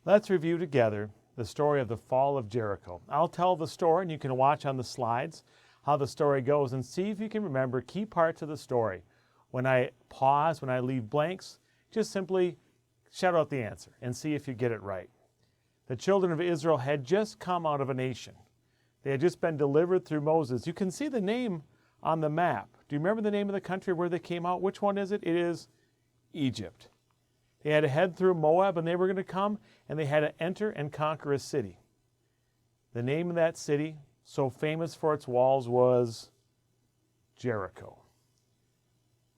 Let's review together the story of the fall of Jericho. I'll tell the story, and you can watch on the slides how the story goes and see if you can remember key parts of the story. When I pause, when I leave blanks, just simply shout out the answer and see if you get it right. The children of Israel had just come out of a nation. They had just been delivered through Moses. You can see the name on the map. Do you remember the name of the country where they came out? Which one is it? It is Egypt. They had to head through Moab, and they were going to come, and they had to enter and conquer a city. The name of that city, so famous for its walls, was Jericho.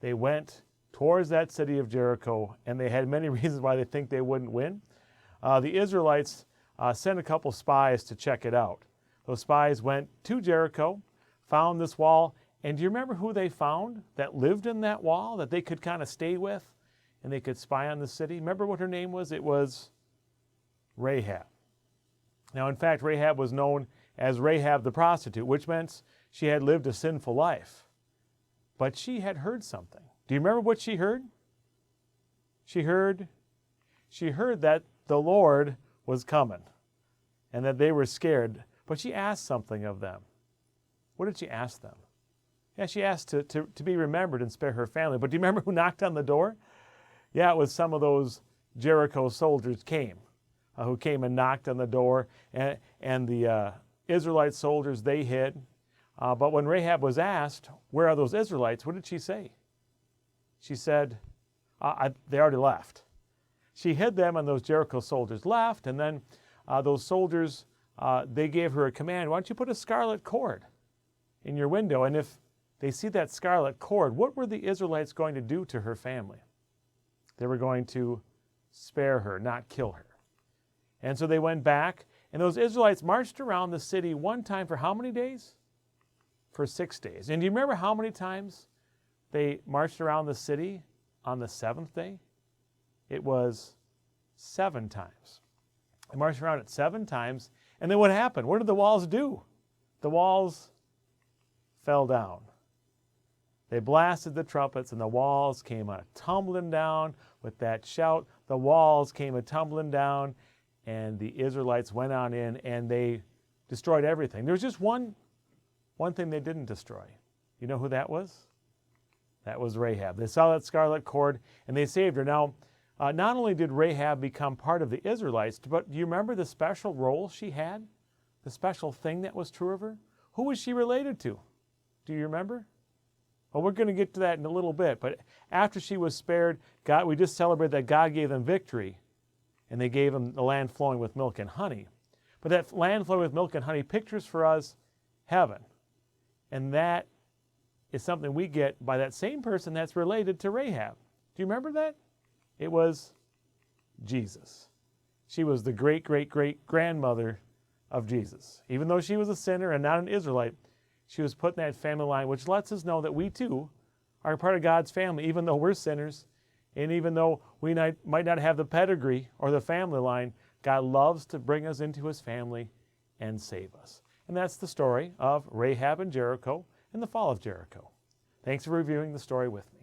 They went towards that city of Jericho, and they had many reasons why they think they wouldn't win. The Israelites sent a couple spies to check it out. Those spies went to Jericho, found this wall, and do you remember who they found that lived in that wall that they could kind of stay with and they could spy on the city? Remember what her name was? It was Rahab. Now, in fact, Rahab was known as Rahab the prostitute, which meant she had lived a sinful life. But she had heard something. Do you remember what she heard? She heard that the Lord was coming and that they were scared. But she asked something of them. What did she ask them? Yeah, she asked to be remembered and spare her family. But do you remember who knocked on the door? Yeah, it was some of those Jericho soldiers who came and knocked on the door. And the Israelite soldiers, they hid. But when Rahab was asked, where are those Israelites? What did she say? She said, they already left. She hid them, and those Jericho soldiers left. And then those soldiers, they gave her a command. Why don't you put a scarlet cord in your window? And if they see that scarlet cord, what were the Israelites going to do to her family? They were going to spare her, not kill her. And so they went back, and those Israelites marched around the city one time for how many days? For 6 days. And do you remember how many times they marched around the city on the seventh day? It was 7 times. They marched around it 7 times, and then what happened? What did the walls do? The walls fell down. They blasted the trumpets, and the walls came tumbling down with that shout. The walls came tumbling down, and the Israelites went on in, and they destroyed everything. There was just one thing they didn't destroy. You know who that was? That was Rahab. They saw that scarlet cord, and they saved her. Now, not only did Rahab become part of the Israelites, but do you remember the special role she had? The special thing that was true of her? Who was she related to? Do you remember? Well, we're going to get to that in a little bit, but after she was spared, we just celebrated that God gave them victory, and they gave them the land flowing with milk and honey. But that land flowing with milk and honey pictures for us heaven, and that is something we get by that same person that's related to Rahab. Do you remember that? It was Jesus. She was the great-great-great-grandmother of Jesus. Even though she was a sinner and not an Israelite, she was put in that family line, which lets us know that we too are part of God's family, even though we're sinners, and even though we might not have the pedigree or the family line, God loves to bring us into His family and save us. And that's the story of Rahab and Jericho and the fall of Jericho. Thanks for reviewing the story with me.